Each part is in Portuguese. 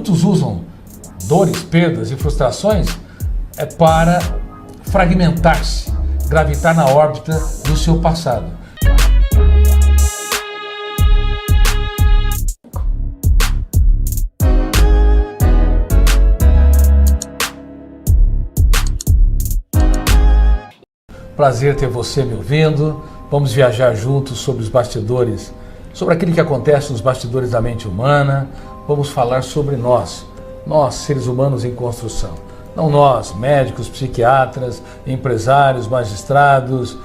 muitos usam dores, perdas e frustrações para fragmentar-se, gravitar na órbita do seu passado. Prazer ter você me ouvindo. Vamos viajar juntos sobre os bastidores, sobre aquilo que acontece nos bastidores da mente humana. Vamos falar sobre nós, seres humanos em construção. Não nós, médicos, psiquiatras, empresários, magistrados,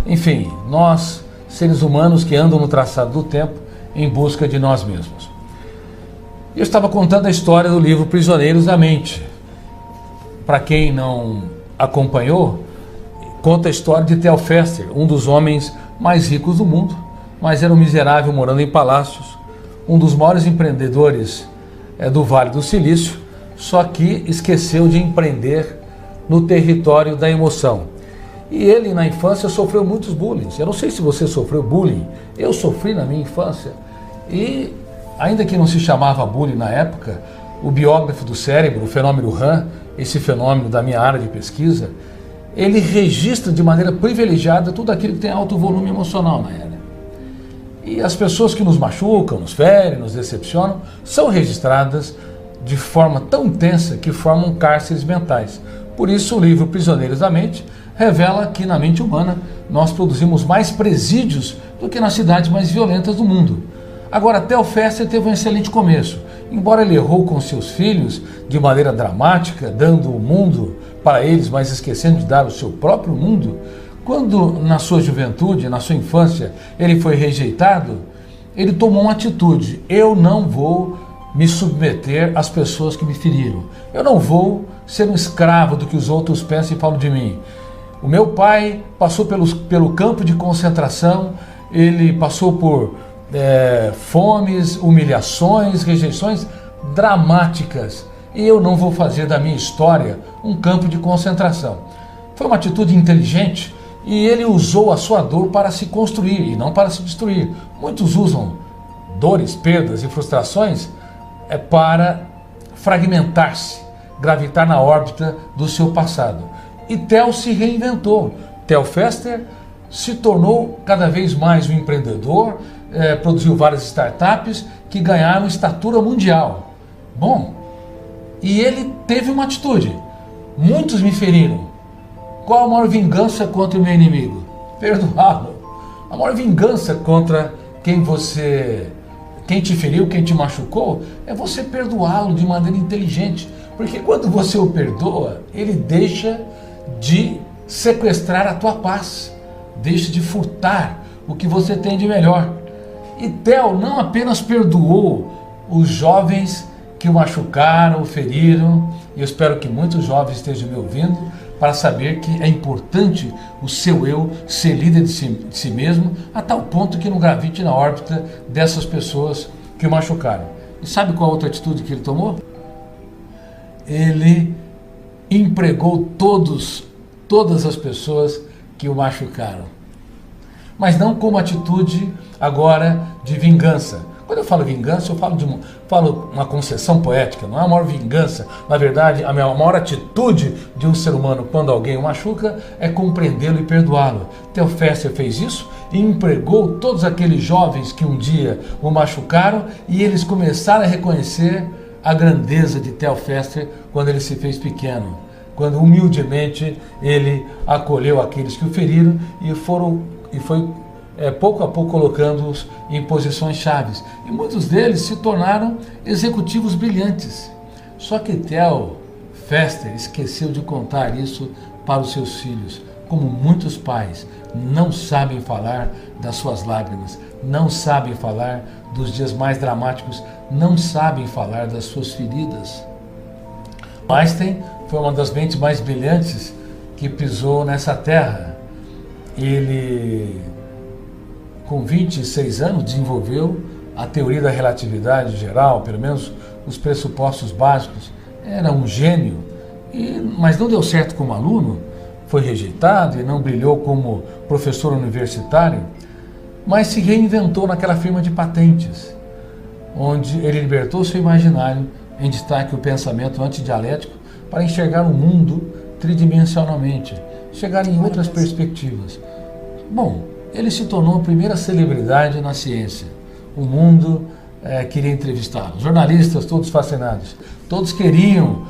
enfim, nós, seres humanos que andam no traçado do tempo em busca de nós mesmos. Eu estava contando a história do livro Prisioneiros da Mente. Para quem não acompanhou, conta a história de Theo Fester, um dos homens mais ricos do mundo, mas era um miserável morando em palácios, um dos maiores empreendedores do Vale do Silício, só que esqueceu de empreender no território da emoção. E ele, na infância, sofreu muitos bullying. Eu não sei se você sofreu bullying, eu sofri na minha infância. E, ainda que não se chamava bullying na época, o biógrafo do cérebro, o fenômeno RAM, esse fenômeno da minha área de pesquisa, ele registra de maneira privilegiada tudo aquilo que tem alto volume emocional na área. E as pessoas que nos machucam, nos ferem, nos decepcionam, são registradas de forma tão intensa que formam cárceres mentais. Por isso o livro Prisioneiros da Mente revela que na mente humana nós produzimos mais presídios do que nas cidades mais violentas do mundo. Agora, Theo Fester teve um excelente começo. Embora ele errou com seus filhos de maneira dramática, dando o mundo para eles, mas esquecendo de dar o seu próprio mundo, quando na sua juventude, na sua infância, ele foi rejeitado, ele tomou uma atitude: eu não vou me submeter às pessoas que me feriram. Eu não vou ser um escravo do que os outros pensam e falam de mim. O meu pai passou pelo campo de concentração, ele passou por fomes, humilhações, rejeições dramáticas. E eu não vou fazer da minha história um campo de concentração. Foi uma atitude inteligente e ele usou a sua dor para se construir e não para se destruir. Muitos usam dores, perdas e frustrações para fragmentar-se, gravitar na órbita do seu passado. E Theo se reinventou. Theo Fester se tornou cada vez mais um empreendedor, produziu várias startups que ganharam estatura mundial. Bom, e ele teve uma atitude: muitos me feriram. Qual a maior vingança contra o meu inimigo? Perdoá-lo. A maior vingança contra quem te feriu, quem te machucou, é você perdoá-lo de maneira inteligente. Porque quando você o perdoa, ele deixa de sequestrar a tua paz, deixa de furtar o que você tem de melhor. E Theo não apenas perdoou os jovens que o machucaram, o feriram, e eu espero que muitos jovens estejam me ouvindo para saber que é importante o seu eu ser líder de si mesmo, a tal ponto que não gravite na órbita dessas pessoas que o machucaram. E sabe qual a outra atitude que ele tomou? Ele empregou todas as pessoas que o machucaram. Mas não como atitude agora de vingança. Quando eu falo vingança, eu falo uma concessão poética, não é a maior vingança. Na verdade, a maior atitude de um ser humano quando alguém o machuca é compreendê-lo e perdoá-lo. Theo Fester fez isso e empregou todos aqueles jovens que um dia o machucaram e eles começaram a reconhecer a grandeza de Theo Fester quando ele se fez pequeno, quando humildemente ele acolheu aqueles que o feriram e foi pouco a pouco colocando-os em posições chaves. E muitos deles se tornaram executivos brilhantes. Só que Theo Fester esqueceu de contar isso para os seus filhos. Como muitos pais não sabem falar das suas lágrimas, não sabem falar dos dias mais dramáticos, não sabem falar das suas feridas. Einstein foi uma das mentes mais brilhantes que pisou nessa terra. Ele, com 26 anos, desenvolveu a teoria da relatividade geral, pelo menos os pressupostos básicos. Era um gênio, mas não deu certo como aluno, foi rejeitado e não brilhou como professor universitário, mas se reinventou naquela firma de patentes, onde ele libertou seu imaginário em destaque o pensamento antidialético para enxergar o mundo tridimensionalmente, chegar em outras perspectivas. Bom, ele se tornou a primeira celebridade na ciência. O mundo queria entrevistá-lo. Jornalistas, todos fascinados. Todos queriam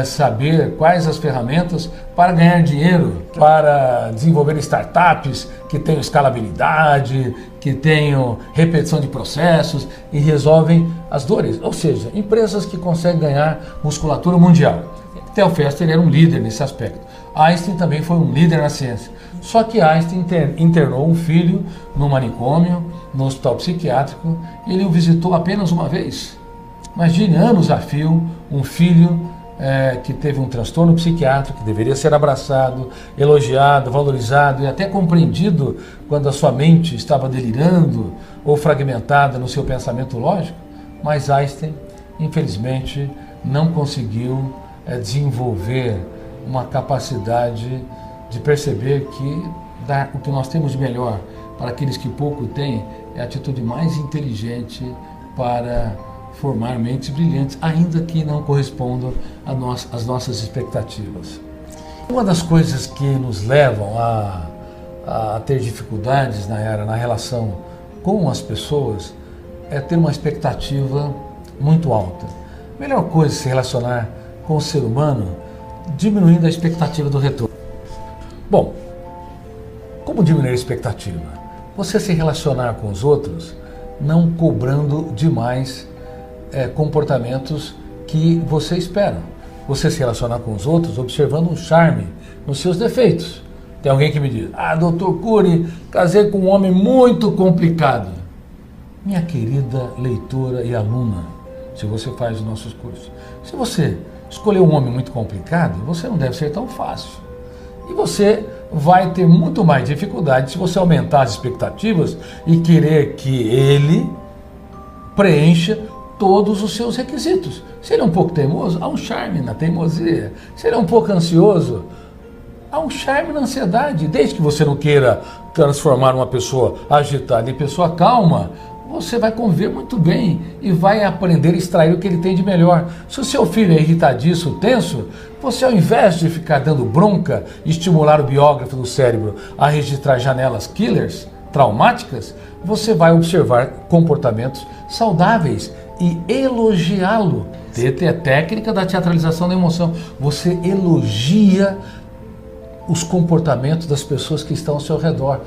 saber quais as ferramentas para ganhar dinheiro, para desenvolver startups que tenham escalabilidade, que tenham repetição de processos e resolvem as dores. Ou seja, empresas que conseguem ganhar musculatura mundial. Theo Fester era um líder nesse aspecto. Einstein também foi um líder na ciência. Só que Einstein internou um filho no manicômio, no hospital psiquiátrico, e ele o visitou apenas uma vez. Imagine, anos a fio, um filho que teve um transtorno psiquiátrico, que deveria ser abraçado, elogiado, valorizado e até compreendido quando a sua mente estava delirando ou fragmentada no seu pensamento lógico, mas Einstein, infelizmente, não conseguiu desenvolver uma capacidade de perceber que dar o que nós temos de melhor para aqueles que pouco têm é a atitude mais inteligente para formar mentes brilhantes, ainda que não correspondam às nossas expectativas. Uma das coisas que nos levam a ter dificuldades na relação com as pessoas é ter uma expectativa muito alta. A melhor coisa é se relacionar com o ser humano diminuindo a expectativa do retorno. Bom, como diminuir a expectativa? Você se relacionar com os outros não cobrando demais comportamentos que você espera. Você se relacionar com os outros observando um charme nos seus defeitos. Tem alguém que me diz: doutor Cury, casei com um homem muito complicado. Minha querida leitora e aluna, se você faz os nossos cursos, se você escolher um homem muito complicado, você não deve ser tão fácil. E você vai ter muito mais dificuldade se você aumentar as expectativas e querer que ele preencha todos os seus requisitos. Se ele é um pouco teimoso, há um charme na teimosia. Se ele é um pouco ansioso, há um charme na ansiedade. Desde que você não queira transformar uma pessoa agitada em pessoa calma, você vai conviver muito bem e vai aprender a extrair o que ele tem de melhor. Se o seu filho é irritadiço, tenso, você, ao invés de ficar dando bronca e estimular o biógrafo do cérebro a registrar janelas killers, traumáticas, você vai observar comportamentos saudáveis e elogiá-lo. TT é técnica da teatralização da emoção. Você elogia os comportamentos das pessoas que estão ao seu redor.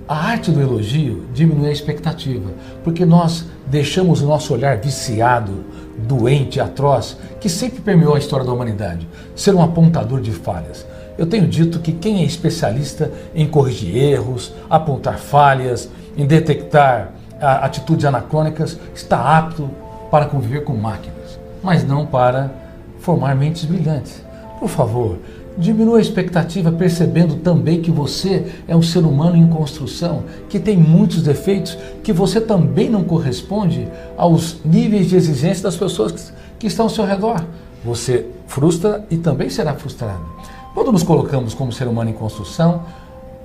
A arte do elogio diminui a expectativa, porque nós deixamos o nosso olhar viciado, doente, atroz, que sempre permeou a história da humanidade, ser um apontador de falhas. Eu tenho dito que quem é especialista em corrigir erros, apontar falhas, em detectar atitudes anacrônicas, está apto para conviver com máquinas, mas não para formar mentes brilhantes. Por favor, diminua a expectativa percebendo também que você é um ser humano em construção, que tem muitos defeitos, que você também não corresponde aos níveis de exigência das pessoas que estão ao seu redor. Você frustra e também será frustrado. Quando nos colocamos como ser humano em construção,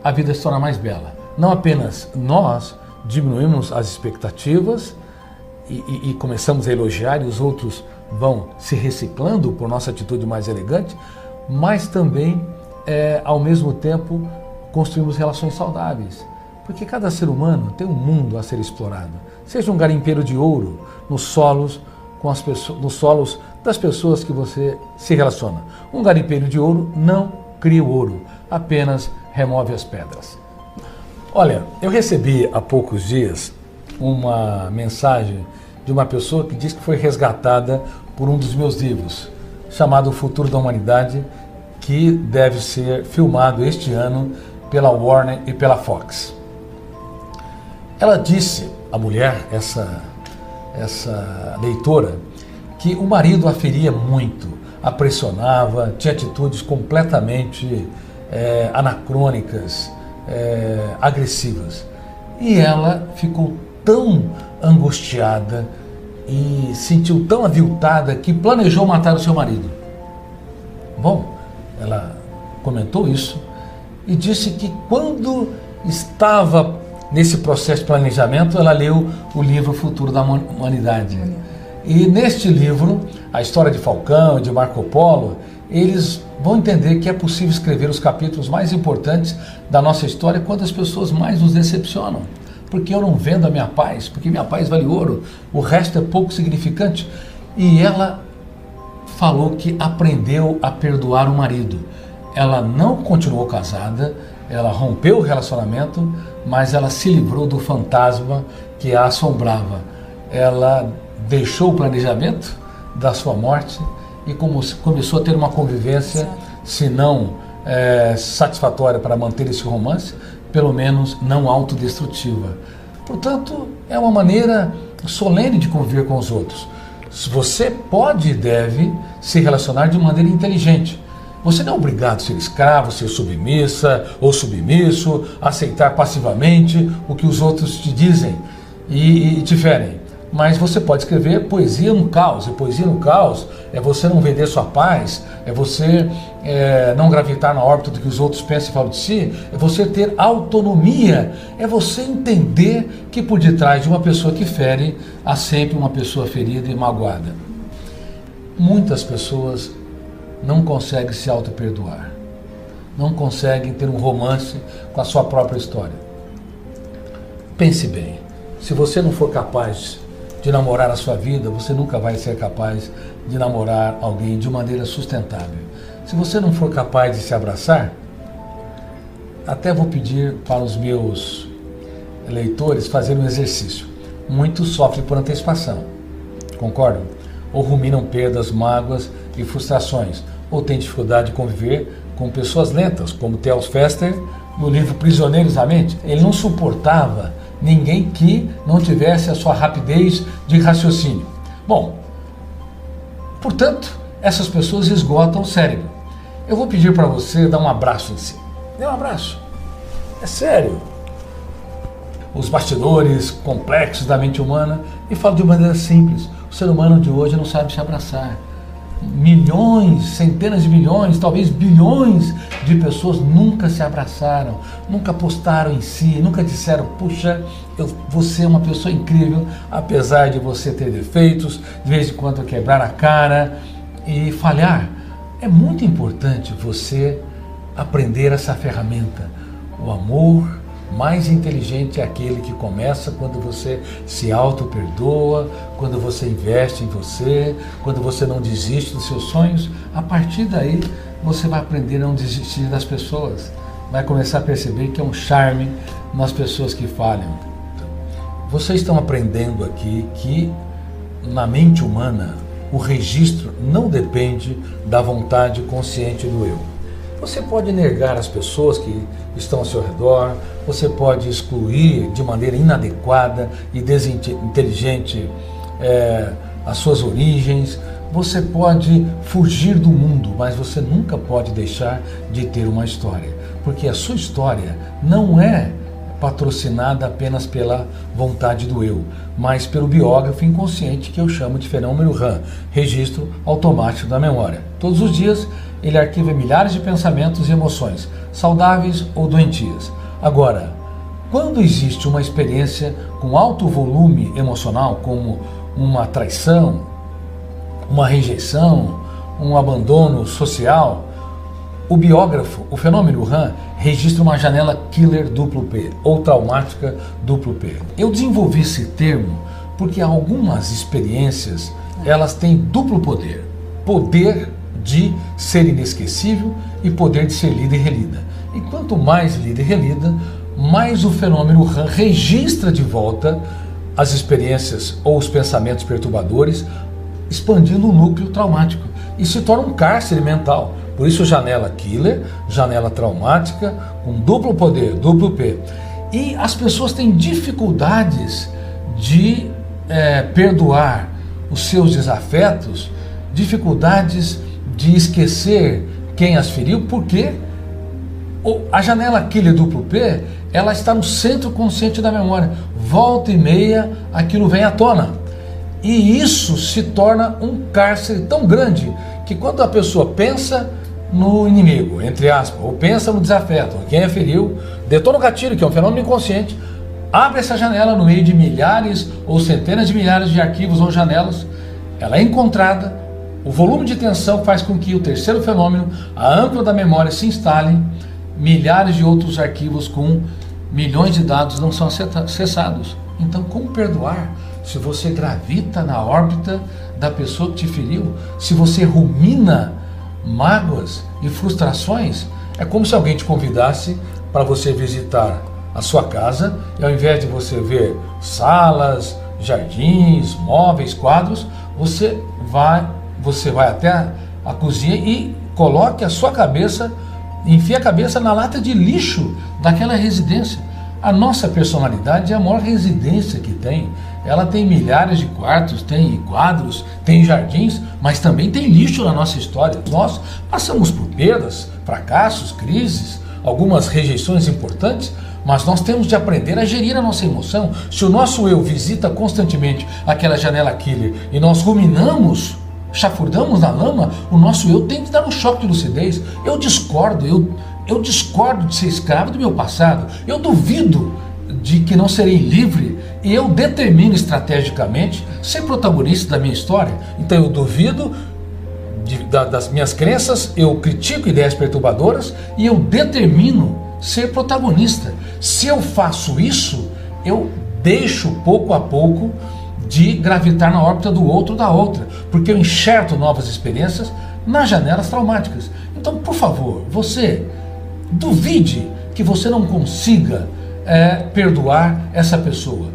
a vida se torna mais bela. Não apenas nós diminuímos as expectativas e começamos a elogiar e os outros vão se reciclando por nossa atitude mais elegante, mas também, ao mesmo tempo, construímos relações saudáveis. Porque cada ser humano tem um mundo a ser explorado. Seja um garimpeiro de ouro nos solos, nos solos das pessoas que você se relaciona. Um garimpeiro de ouro não cria o ouro, apenas remove as pedras. Olha, eu recebi há poucos dias uma mensagem de uma pessoa que diz que foi resgatada por um dos meus livros, chamado O Futuro da Humanidade, que deve ser filmado este ano pela Warner e pela Fox. Ela disse, a mulher, essa leitora, que o marido a feria muito, a pressionava, tinha atitudes completamente anacrônicas, agressivas. E ela ficou tão angustiada e sentiu tão aviltada que planejou matar o seu marido. Bom, ela comentou isso e disse que quando estava nesse processo de planejamento, ela leu o livro Futuro da Humanidade. E neste livro, a história de Falcão e de Marco Polo, eles vão entender que é possível escrever os capítulos mais importantes da nossa história quando as pessoas mais nos decepcionam. Porque eu não vendo a minha paz, porque minha paz vale ouro, o resto é pouco significante. E ela falou que aprendeu a perdoar o marido. Ela não continuou casada, ela rompeu o relacionamento, mas ela se livrou do fantasma que a assombrava. Ela deixou o planejamento da sua morte e começou a ter uma convivência, se não satisfatória para manter esse romance, pelo menos não autodestrutiva. Portanto, é uma maneira solene de conviver com os outros. Você pode e deve se relacionar de maneira inteligente. Você não é obrigado a ser escravo, ser submissa ou submisso, aceitar passivamente o que os outros te dizem e te ferem. Mas você pode escrever poesia no caos, e poesia no caos é você não vender sua paz, é você não gravitar na órbita do que os outros pensam e falam de si, é você ter autonomia, é você entender que por detrás de uma pessoa que fere, há sempre uma pessoa ferida e magoada. Muitas pessoas não conseguem se auto-perdoar, não conseguem ter um romance com a sua própria história. Pense bem, se você não for capaz de namorar a sua vida, você nunca vai ser capaz de namorar alguém de maneira sustentável. Se você não for capaz de se abraçar, até vou pedir para os meus leitores fazerem um exercício. Muitos sofrem por antecipação, concordam? Ou ruminam perdas, mágoas e frustrações, ou têm dificuldade de conviver com pessoas lentas, como Theo Fester no livro Prisioneiros da Mente. Ele não suportava ninguém que não tivesse a sua rapidez de raciocínio. Bom, portanto, essas pessoas esgotam o cérebro. Eu vou pedir para você dar um abraço em si. Dê um abraço. É sério. Os bastidores complexos da mente humana, e falo de maneira simples. O ser humano de hoje não sabe se abraçar. Milhões, centenas de milhões, talvez bilhões de pessoas nunca se abraçaram, nunca postaram em si, nunca disseram, puxa, você é uma pessoa incrível, apesar de você ter defeitos, de vez em quando quebrar a cara e falhar. É muito importante você aprender essa ferramenta. O amor mais inteligente é aquele que começa quando você se auto-perdoa, quando você investe em você, quando você não desiste dos seus sonhos. A partir daí, você vai aprender a não desistir das pessoas. Vai começar a perceber que é um charme nas pessoas que falham. Vocês estão aprendendo aqui que na mente humana o registro não depende da vontade consciente do eu. Você pode negar as pessoas que estão ao seu redor, você pode excluir de maneira inadequada e desinteligente as suas origens, você pode fugir do mundo, mas você nunca pode deixar de ter uma história, porque a sua história não é patrocinada apenas pela vontade do eu, mas pelo biógrafo inconsciente que eu chamo de fenômeno RAM, registro automático da memória. Todos os dias ele arquiva milhares de pensamentos e emoções, saudáveis ou doentias. Agora, quando existe uma experiência com alto volume emocional, como uma traição, uma rejeição, um abandono social, o biógrafo, o fenômeno RAM, registra uma janela killer duplo P, ou traumática duplo P. Eu desenvolvi esse termo porque algumas experiências, elas têm duplo poder. Poder de ser inesquecível e poder de ser lida e relida. E quanto mais lida e relida, mais o fenômeno RAM registra de volta as experiências ou os pensamentos perturbadores, expandindo o núcleo traumático e se torna um cárcere mental. Por isso, janela killer, janela traumática, com duplo poder, duplo P. E as pessoas têm dificuldades de perdoar os seus desafetos, dificuldades de esquecer quem as feriu, porque a janela killer duplo P, ela está no centro consciente da memória. Volta e meia, aquilo vem à tona. E isso se torna um cárcere tão grande que quando a pessoa pensa no inimigo, entre aspas, ou pensa no desafeto, quem a feriu, detona o gatilho, que é um fenômeno inconsciente, abre essa janela no meio de milhares ou centenas de milhares de arquivos ou janelas, ela é encontrada, O volume de tensão faz com que o terceiro fenômeno, a âncora da memória, se instale. Milhares de outros arquivos com milhões de dados não são acessados. Então, como perdoar se você gravita na órbita da pessoa que te feriu? Se você rumina mágoas e frustrações? É como se alguém te convidasse para você visitar a sua casa e, ao invés de você ver salas, jardins, móveis, quadros, você vai até a cozinha e coloque a sua cabeça, enfia a cabeça na lata de lixo daquela residência. A nossa personalidade é a maior residência que tem. Ela tem milhares de quartos, tem quadros, tem jardins, mas também tem lixo na nossa história. Nós passamos por perdas, fracassos, crises, algumas rejeições importantes, mas nós temos de aprender a gerir a nossa emoção. Se o nosso eu visita constantemente aquela janela killer e nós ruminamos, chafurdamos na lama, o nosso eu tem que dar um choque de lucidez. Eu discordo de ser escravo do meu passado. Eu duvido de que não serei livre e eu determino estrategicamente ser protagonista da minha história. Então eu duvido das minhas crenças, eu critico ideias perturbadoras e eu determino ser protagonista. Se eu faço isso, eu deixo pouco a pouco de gravitar na órbita do outro ou da outra, porque eu enxerto novas experiências nas janelas traumáticas. Então, por favor, você duvide que você não consiga perdoar essa pessoa.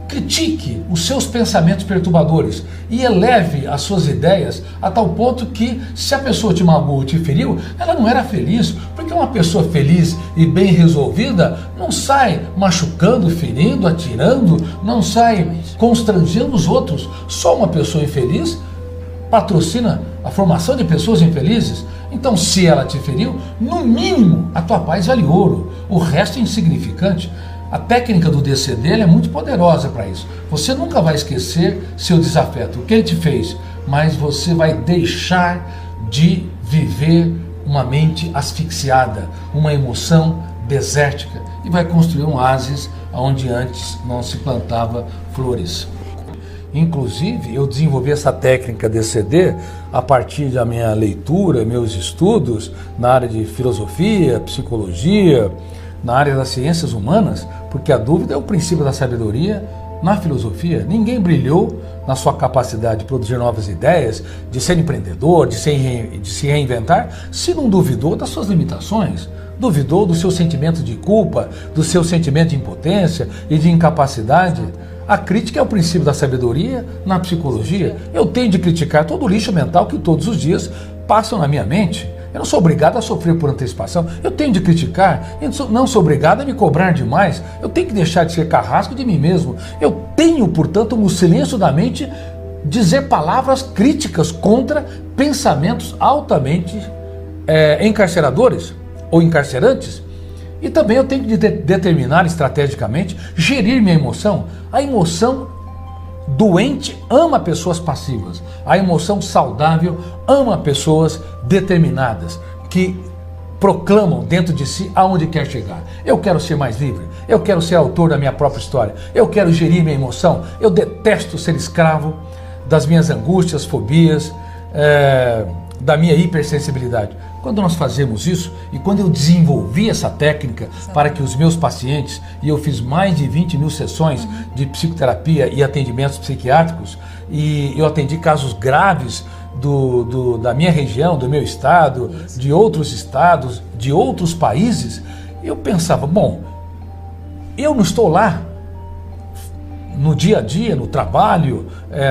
Critique os seus pensamentos perturbadores e eleve as suas ideias a tal ponto que, se a pessoa te magoou, te feriu, ela não era feliz, porque uma pessoa feliz e bem resolvida não sai machucando, ferindo, atirando, não sai constrangendo os outros. Só uma pessoa infeliz patrocina a formação de pessoas infelizes. Então, se ela te feriu, no mínimo a tua paz vale ouro, o resto é insignificante. A técnica do DCD é muito poderosa para isso. Você nunca vai esquecer seu desafeto, o que ele te fez, mas você vai deixar de viver uma mente asfixiada, uma emoção desértica, e vai construir um oásis onde antes não se plantava flores. Inclusive, eu desenvolvi essa técnica DCD a partir da minha leitura, meus estudos na área de filosofia, psicologia, na área das ciências humanas, porque a dúvida é o princípio da sabedoria na filosofia. Ninguém brilhou na sua capacidade de produzir novas ideias, de ser empreendedor, de se reinventar, se não duvidou das suas limitações, duvidou do seu sentimento de culpa, do seu sentimento de impotência e de incapacidade. A crítica é o princípio da sabedoria na psicologia. Eu tenho de criticar todo o lixo mental que todos os dias passam na minha mente. Eu não sou obrigado a sofrer por antecipação. Eu tenho de criticar. Eu não sou obrigado a me cobrar demais. Eu tenho que deixar de ser carrasco de mim mesmo. Eu tenho, portanto, no silêncio da mente, dizer palavras críticas contra pensamentos altamente encarceradores ou encarcerantes. E também eu tenho que determinar estrategicamente, gerir minha emoção. A emoção doente ama pessoas passivas. A emoção saudável ama pessoas determinadas, que proclamam dentro de si aonde quer chegar. Eu quero ser mais livre, eu quero ser autor da minha própria história, eu quero gerir minha emoção, eu detesto ser escravo das minhas angústias, fobias, da minha hipersensibilidade. Quando nós fazemos isso, e quando eu desenvolvi essa técnica para que os meus pacientes, e eu fiz mais de 20 mil sessões de psicoterapia e atendimentos psiquiátricos, e eu atendi casos graves da minha região, do meu estado, de outros estados, de outros países, eu pensava, bom, eu não estou lá no dia a dia, no trabalho,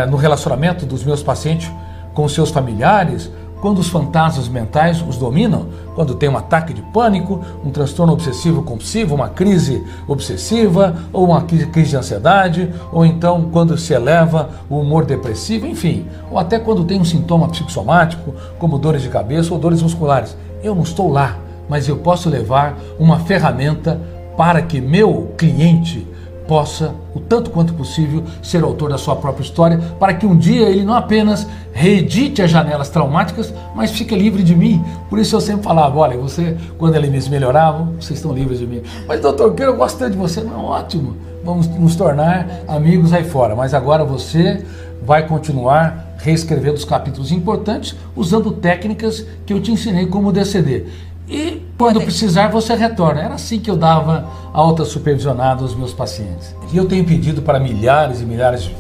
no relacionamento dos meus pacientes com os seus familiares, quando os fantasmas mentais os dominam, quando tem um ataque de pânico, um transtorno obsessivo compulsivo, uma crise obsessiva, ou uma crise de ansiedade, ou então quando se eleva o humor depressivo, enfim, ou até quando tem um sintoma psicossomático, como dores de cabeça ou dores musculares. Eu não estou lá, mas eu posso levar uma ferramenta para que meu cliente possa, o tanto quanto possível, ser autor da sua própria história, para que um dia ele não apenas reedite as janelas traumáticas, mas fique livre de mim. Por isso eu sempre falava, olha, você, quando eles melhoravam, vocês estão livres de mim. Mas doutor, eu gosto tanto de você. Não, ótimo, vamos nos tornar amigos aí fora. Mas agora você vai continuar reescrevendo os capítulos importantes, usando técnicas que eu te ensinei como DCD. E quando precisar você retorna. Era assim que eu dava alta supervisionada aos meus pacientes. E eu tenho pedido para milhares e milhares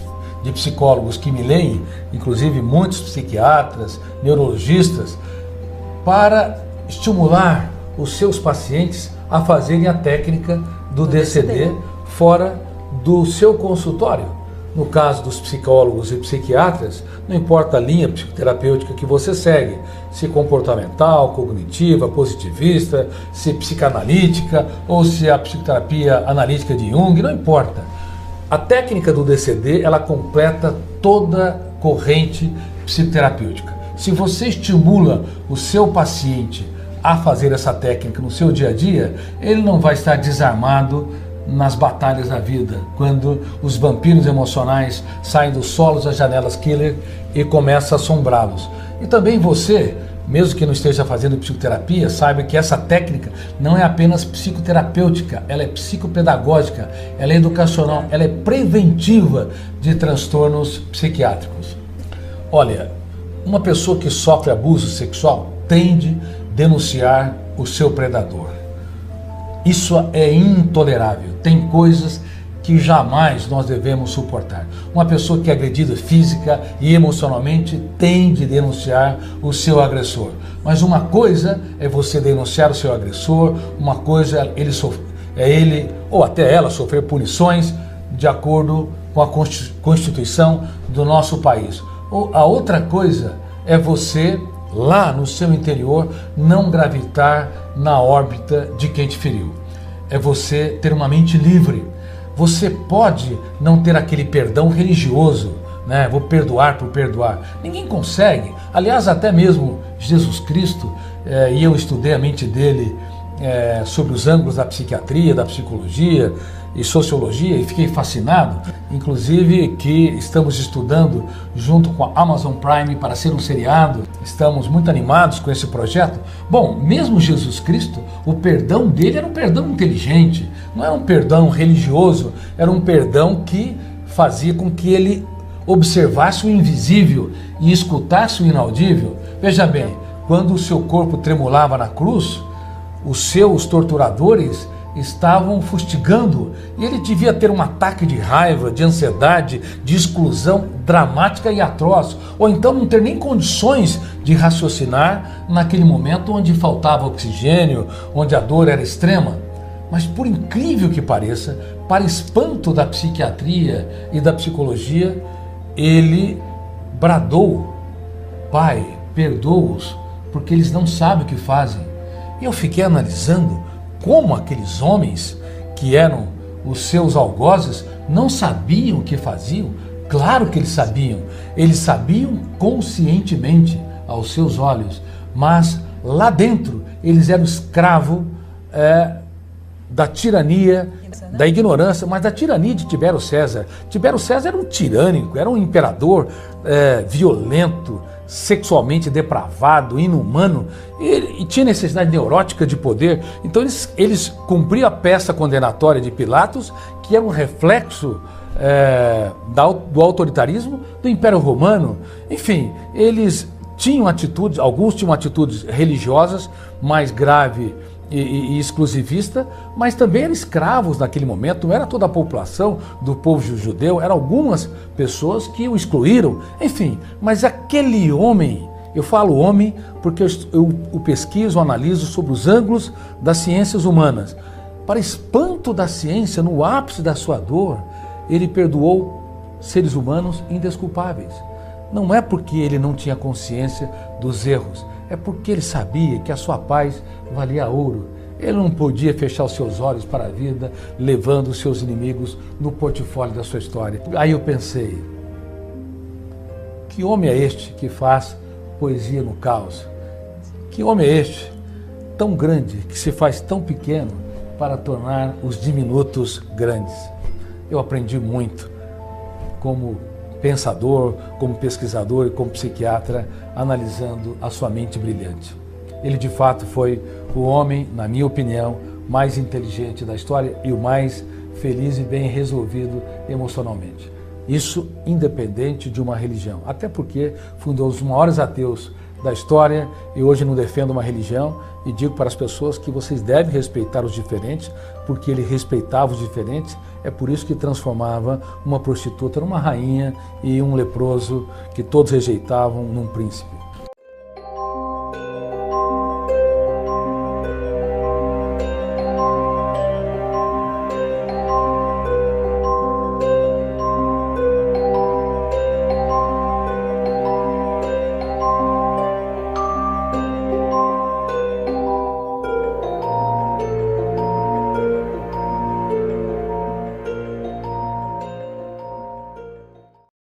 de psicólogos que me leem, inclusive muitos psiquiatras, neurologistas, para estimular os seus pacientes a fazerem a técnica do DCD fora do seu consultório. No caso dos psicólogos e psiquiatras, não importa a linha psicoterapêutica que você segue, se comportamental, cognitiva, positivista, se psicanalítica ou se a psicoterapia analítica de Jung, não importa. A técnica do DCD, ela completa toda corrente psicoterapêutica. Se você estimula o seu paciente a fazer essa técnica no seu dia a dia, ele não vai estar desarmado nas batalhas da vida, quando os vampiros emocionais saem dos solos das janelas killer e começam a assombrá-los. E também você, mesmo que não esteja fazendo psicoterapia, saiba que essa técnica não é apenas psicoterapêutica, ela é psicopedagógica, ela é educacional, ela é preventiva de transtornos psiquiátricos. Olha, uma pessoa que sofre abuso sexual tende a denunciar o seu predador. Isso é intolerável. Tem coisas que jamais nós devemos suportar. Uma pessoa que é agredida física e emocionalmente tem de denunciar o seu agressor. Mas uma coisa é você denunciar o seu agressor, uma coisa é ele ou até ela sofrer punições de acordo com a Constituição do nosso país. Ou a outra coisa é você, lá no seu interior, não gravitar na órbita de quem te feriu. É você ter uma mente livre. Você pode não ter aquele perdão religioso, né? Vou perdoar por perdoar. Ninguém consegue. Aliás, até mesmo Jesus Cristo, e eu estudei a mente dele sobre os ângulos da psiquiatria, da psicologia e sociologia, e fiquei fascinado, inclusive que estamos estudando junto com a Amazon Prime para ser um seriado, estamos muito animados com esse projeto. Bom, mesmo Jesus Cristo, o perdão dele era um perdão inteligente, não era um perdão religioso, era um perdão que fazia com que ele observasse o invisível e escutasse o inaudível. Veja bem, quando o seu corpo tremulava na cruz, os seus torturadores estavam fustigando e ele devia ter um ataque de raiva, de ansiedade, de exclusão dramática e atroz, ou então não ter nem condições de raciocinar naquele momento onde faltava oxigênio, onde a dor era extrema. Mas por incrível que pareça, para espanto da psiquiatria e da psicologia, ele bradou: Pai, perdoa-os, porque eles não sabem o que fazem. E eu fiquei analisando como aqueles homens que eram os seus algozes não sabiam o que faziam. Claro que eles sabiam conscientemente aos seus olhos, mas lá dentro eles eram escravos da tirania, da ignorância, mas da tirania de Tibério César. Tibério César era um tirânico, era um imperador violento, sexualmente depravado, inumano, e tinha necessidade neurótica de poder. Então eles cumpriam a peça condenatória de Pilatos, que era um reflexo do autoritarismo do Império Romano. Enfim, eles tinham atitudes, alguns tinham atitudes religiosas mais graves e exclusivista, mas também eram escravos naquele momento. Não era toda a população do povo judeu, eram algumas pessoas que o excluíram, enfim. Mas aquele homem, eu falo homem porque eu o pesquiso, analiso sobre os ângulos das ciências humanas. Para espanto da ciência, no ápice da sua dor, ele perdoou seres humanos indesculpáveis. Não é porque ele não tinha consciência dos erros, é porque ele sabia que a sua paz valia ouro. Ele não podia fechar os seus olhos para a vida, levando os seus inimigos no portfólio da sua história. Aí eu pensei, que homem é este que faz poesia no caos? Que homem é este, tão grande, que se faz tão pequeno para tornar os diminutos grandes? eu aprendi muito como pensador, como pesquisador e como psiquiatra, analisando a sua mente brilhante. Ele de fato foi o homem, na minha opinião, mais inteligente da história e o mais feliz e bem resolvido emocionalmente. Isso independente de uma religião, até porque foi um dos maiores ateus da história e hoje não defendo uma religião e digo para as pessoas que vocês devem respeitar os diferentes, porque ele respeitava os diferentes, é por isso que transformava uma prostituta numa rainha e um leproso que todos rejeitavam num príncipe.